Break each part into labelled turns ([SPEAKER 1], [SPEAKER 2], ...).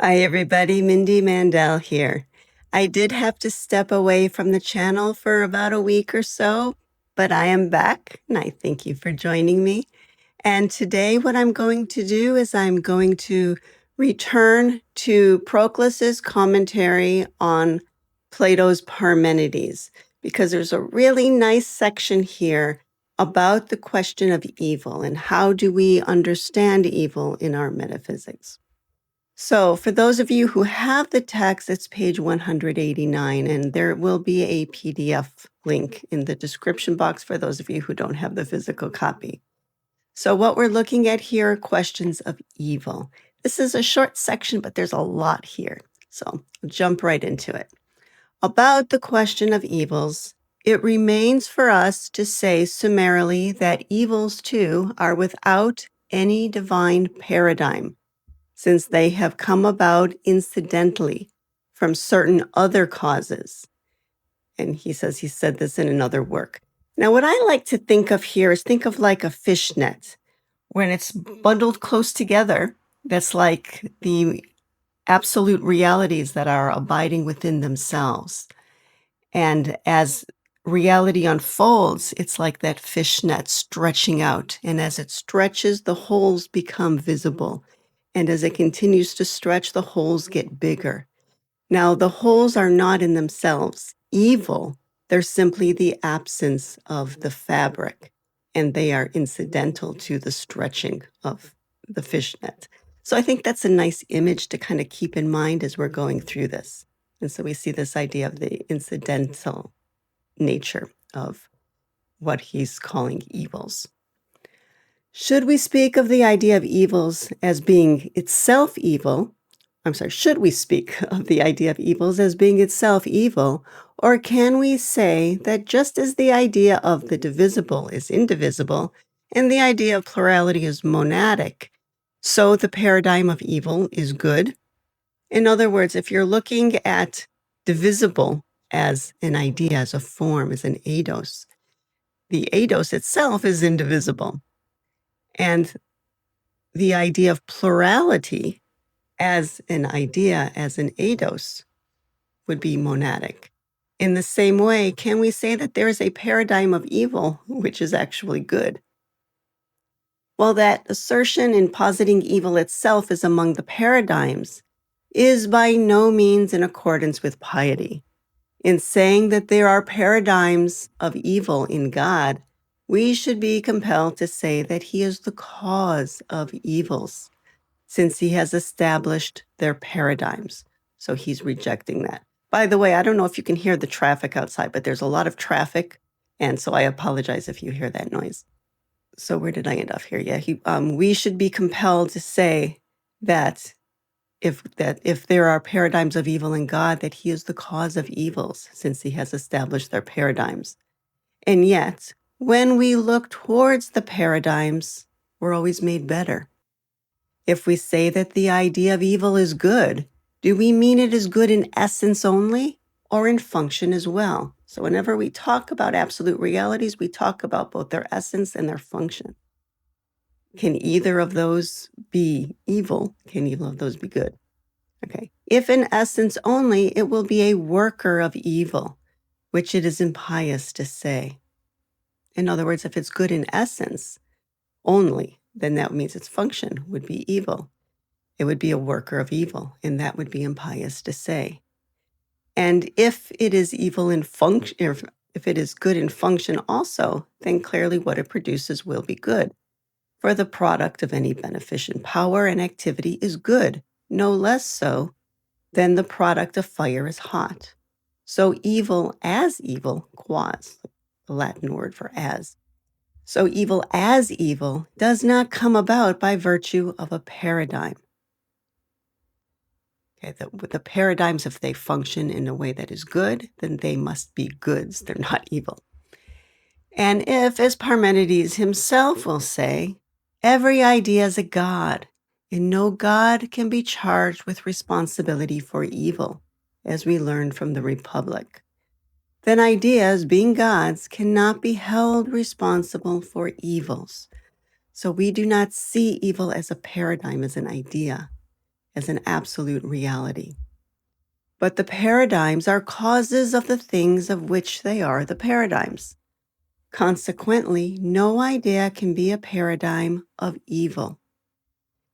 [SPEAKER 1] Hi, everybody. Mindy Mandell here. I did have to step away from the channel for about a week or so, but I am back, and I thank you for joining me. And today, what I'm going to do is I'm going to return to Proclus's commentary on Plato's Parmenides, because there's a really nice section here about the question of evil and how do we understand evil in our metaphysics. So for those of you who have the text, it's page 189, and there will be a PDF link in the description box for those of you who don't have the physical copy. So what we're looking at here are questions of evil. This is a short section, but there's a lot here. So I'll jump right into it. About the question of evils, it remains for us to say summarily that evils too are without any divine paradigm, since they have come about incidentally from certain other causes. And he says he said this in another work. Now, what I like to think of here is think of like a fishnet. When it's bundled close together, that's like the absolute realities that are abiding within themselves. And as reality unfolds, it's like that fishnet stretching out. And as it stretches, the holes become visible. And as it continues to stretch, the holes get bigger. Now, the holes are not in themselves evil. They're simply the absence of the fabric, and they are incidental to the stretching of the fishnet. So I think that's a nice image to kind of keep in mind as we're going through this. And so we see this idea of the incidental nature of what he's calling evils. Should we speak of the idea of evils as being itself evil? Should we speak of the idea of evils as being itself evil? Or can we say that just as the idea of the divisible is indivisible and the idea of plurality is monadic, so the paradigm of evil is good? In other words, if you're looking at divisible as an idea, as a form, as an eidos, the eidos itself is indivisible. And the idea of plurality as an idea, as an eidos, would be monadic. In the same way, can we say that there is a paradigm of evil which is actually good? While that assertion in positing evil itself is among the paradigms, is by no means in accordance with piety. In saying that there are paradigms of evil in God, we should be compelled to say that he is the cause of evils, since he has established their paradigms. So he's rejecting that. By the way, I don't know if you can hear the traffic outside, but there's a lot of traffic, and so I apologize if you hear that noise. So where did I end up here? Yeah, we should be compelled to say that if there are paradigms of evil in God, that he is the cause of evils, since he has established their paradigms. And yet, when we look towards the paradigms, we're always made better. If we say that the idea of evil is good, do we mean it is good in essence only or in function as well? So whenever we talk about absolute realities, we talk about both their essence and their function. Can either of those be evil? Can either of those be good? Okay. If in essence only, it will be a worker of evil, which it is impious to say. In other words, if it's good in essence only, then that means its function would be evil. It would be a worker of evil, and that would be impious to say. And if it is evil in function, if it is good in function also, then clearly what it produces will be good. For the product of any beneficent power and activity is good, no less so than the product of fire is hot. So evil as evil, quas, the Latin word for as. So evil as evil does not come about by virtue of a paradigm. Okay, the paradigms, if they function in a way that is good, then they must be goods. They're not evil. And if, as Parmenides himself will say, every idea is a god, and no god can be charged with responsibility for evil, as we learned from the Republic, then ideas, being gods, cannot be held responsible for evils. So we do not see evil as a paradigm, as an idea. as an absolute reality. But the paradigms are causes of the things of which they are the paradigms. Consequently, no idea can be a paradigm of evil.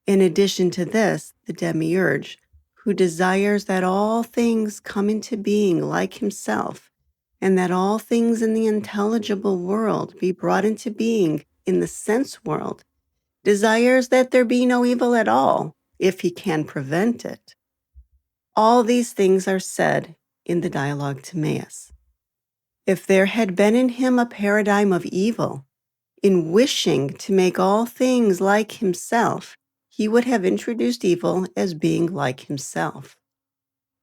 [SPEAKER 1] In addition to this, the demiurge, who desires that all things come into being like himself, and that all things in the intelligible world be brought into being in the sense world, desires that there be no evil at all, if he can prevent it. All these things are said in the dialogue Timaeus. If there had been in him a paradigm of evil, in wishing to make all things like himself, he would have introduced evil as being like himself.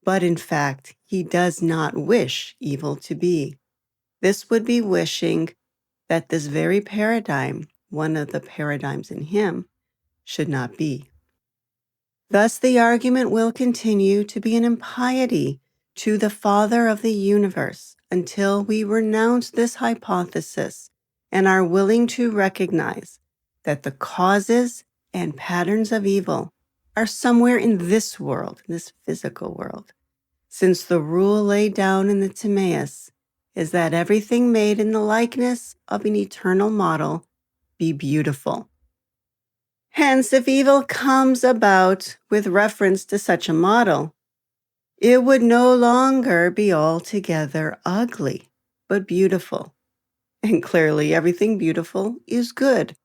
[SPEAKER 1] But in fact, he does not wish evil to be. This would be wishing that this very paradigm, one of the paradigms in him, should not be. Thus, the argument will continue to be an impiety to the Father of the universe until we renounce this hypothesis and are willing to recognize that the causes and patterns of evil are somewhere in this world, in this physical world, since the rule laid down in the Timaeus is that everything made in the likeness of an eternal model be beautiful. Hence, if evil comes about with reference to such a model, it would no longer be altogether ugly, but beautiful. And clearly, everything beautiful is good,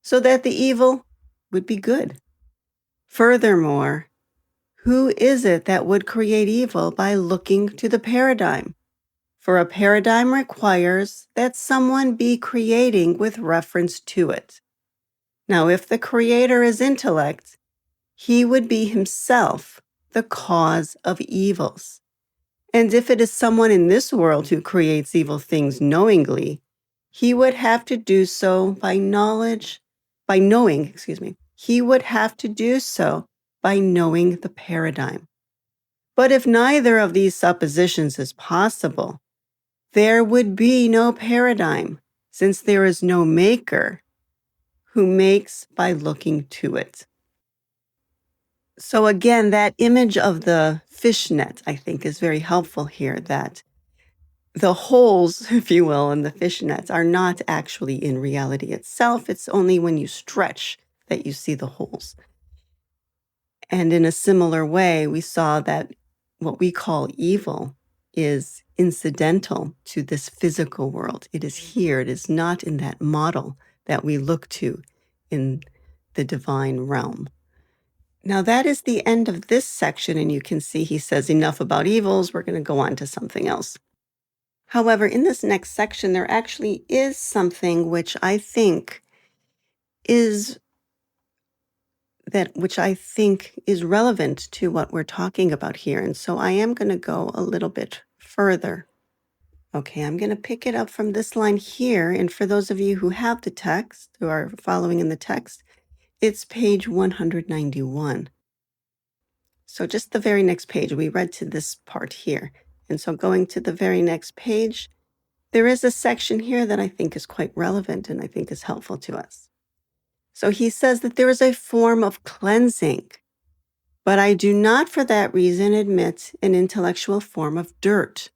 [SPEAKER 1] so that the evil would be good. Furthermore, who is it that would create evil by looking to the paradigm? For a paradigm requires that someone be creating with reference to it. Now, if the creator is intellect, he would be himself the cause of evils. And if it is someone in this world who creates evil things knowingly, he would have to do so by knowing. He would have to do so by knowing the paradigm. But if neither of these suppositions is possible, there would be no paradigm, since there is no maker who makes by looking to it. So again, that image of the fishnet, I think, is very helpful here, that the holes, if you will, in the fishnets are not actually in reality itself. It's only when you stretch that you see the holes. And in a similar way, we saw that what we call evil is incidental to this physical world. It is here. It is not in that model that we look to in the divine realm. Now, that is the end of this section, and you can see he says enough about evils. We're going to go on to something else. However, in this next section, there actually is something which I think is relevant to what we're talking about here. And so I am going to go a little bit further. Okay, I'm going to pick it up from this line here. And for those of you who have the text, who are following in the text, it's page 191. So just the very next page, we read to this part here. And so going to the very next page, there is a section here that I think is quite relevant and I think is helpful to us. So he says that there is a form of cleansing, but I do not for that reason admit an intellectual form of dirt.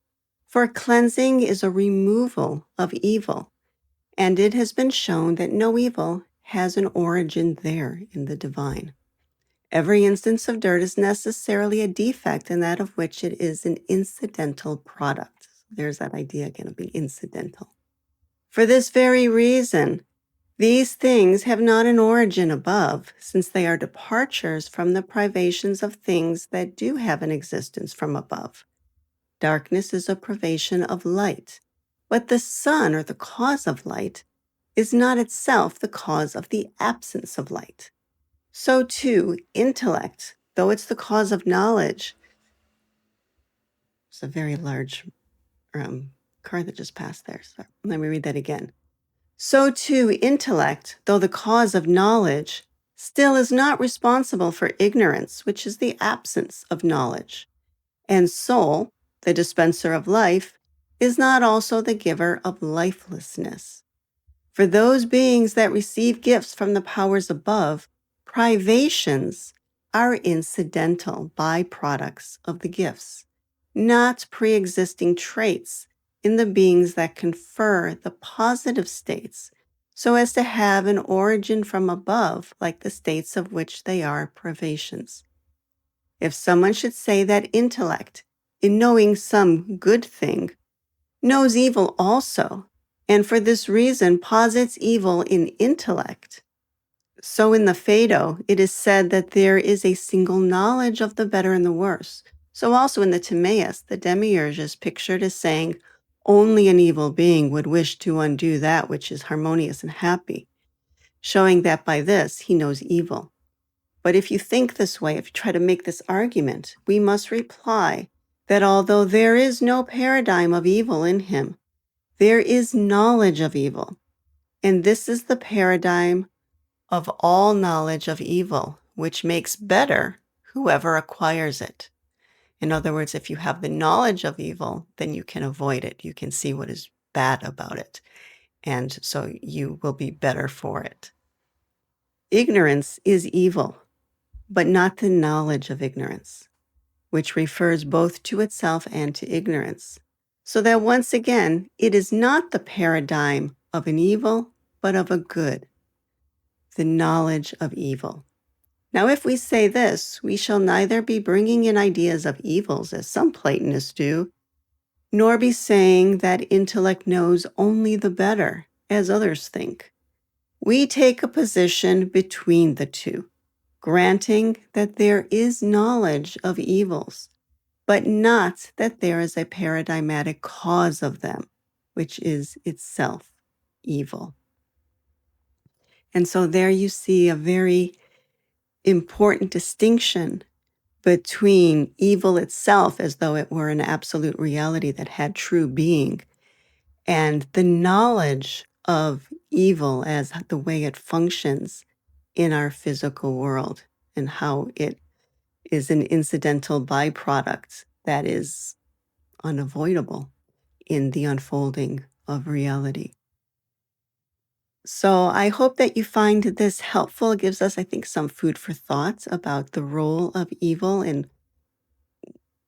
[SPEAKER 1] For cleansing is a removal of evil, and it has been shown that no evil has an origin there in the divine. Every instance of dirt is necessarily a defect in that of which it is an incidental product. There's that idea again of being incidental. For this very reason, these things have not an origin above, since they are departures from the privations of things that do have an existence from above. Darkness is a privation of light, but the sun, or the cause of light, is not itself the cause of the absence of light. So too, intellect, though it's the cause of knowledge. It's a very large car that just passed there. So let me read that again. So too, intellect, though the cause of knowledge, still is not responsible for ignorance, which is the absence of knowledge. And soul, the dispenser of life, is not also the giver of lifelessness. For those beings that receive gifts from the powers above, privations are incidental byproducts of the gifts, not pre-existing traits in the beings that confer the positive states, so as to have an origin from above, like the states of which they are privations. If someone should say that intellect, in knowing some good thing, knows evil also, and for this reason posits evil in intellect, so in the Phaedo, it is said that there is a single knowledge of the better and the worse. So also in the Timaeus, the demiurge is pictured as saying, only an evil being would wish to undo that which is harmonious and happy, showing that by this he knows evil. But if you think this way, if you try to make this argument, we must reply that although there is no paradigm of evil in him, there is knowledge of evil. And this is the paradigm of all knowledge of evil, which makes better whoever acquires it. In other words, if you have the knowledge of evil, then you can avoid it. You can see what is bad about it. And so you will be better for it. Ignorance is evil, but not the knowledge of ignorance, which refers both to itself and to ignorance. So that once again, it is not the paradigm of an evil, but of a good, the knowledge of evil. Now, if we say this, we shall neither be bringing in ideas of evils, as some Platonists do, nor be saying that intellect knows only the better, as others think. We take a position between the two, granting that there is knowledge of evils, but not that there is a paradigmatic cause of them, which is itself evil. And so there you see a very important distinction between evil itself, as though it were an absolute reality that had true being, and the knowledge of evil as the way it functions in our physical world and how it is an incidental byproduct that is unavoidable in the unfolding of reality. So I hope that you find this helpful. It gives us, I think, some food for thought about the role of evil and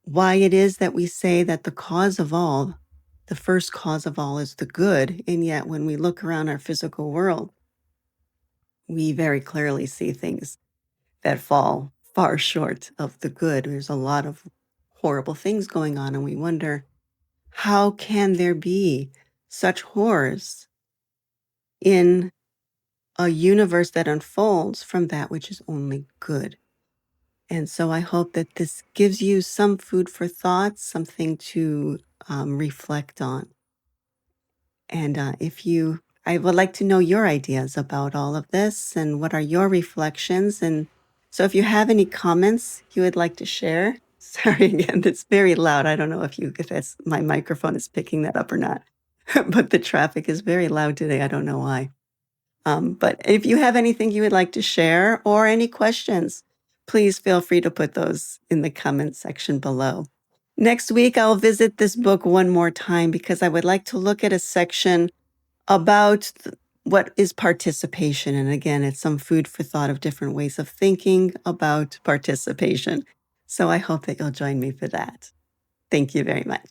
[SPEAKER 1] why it is that we say that the cause of all, the first cause of all, is the good. And yet when we look around our physical world, we very clearly see things that fall far short of the good. There's a lot of horrible things going on, and we wonder, how can there be such horrors in a universe that unfolds from that which is only good? And so I hope that this gives you some food for thought, something to reflect on. And I would like to know your ideas about all of this and what are your reflections. And so if you have any comments you would like to share, sorry again, it's very loud. I don't know if my microphone is picking that up or not, but the traffic is very loud today. I don't know why. But if you have anything you would like to share or any questions, please feel free to put those in the comment section below. Next week, I'll visit this book one more time because I would like to look at a section about what is participation. And again, it's some food for thought of different ways of thinking about participation. So I hope that you'll join me for that. Thank you very much.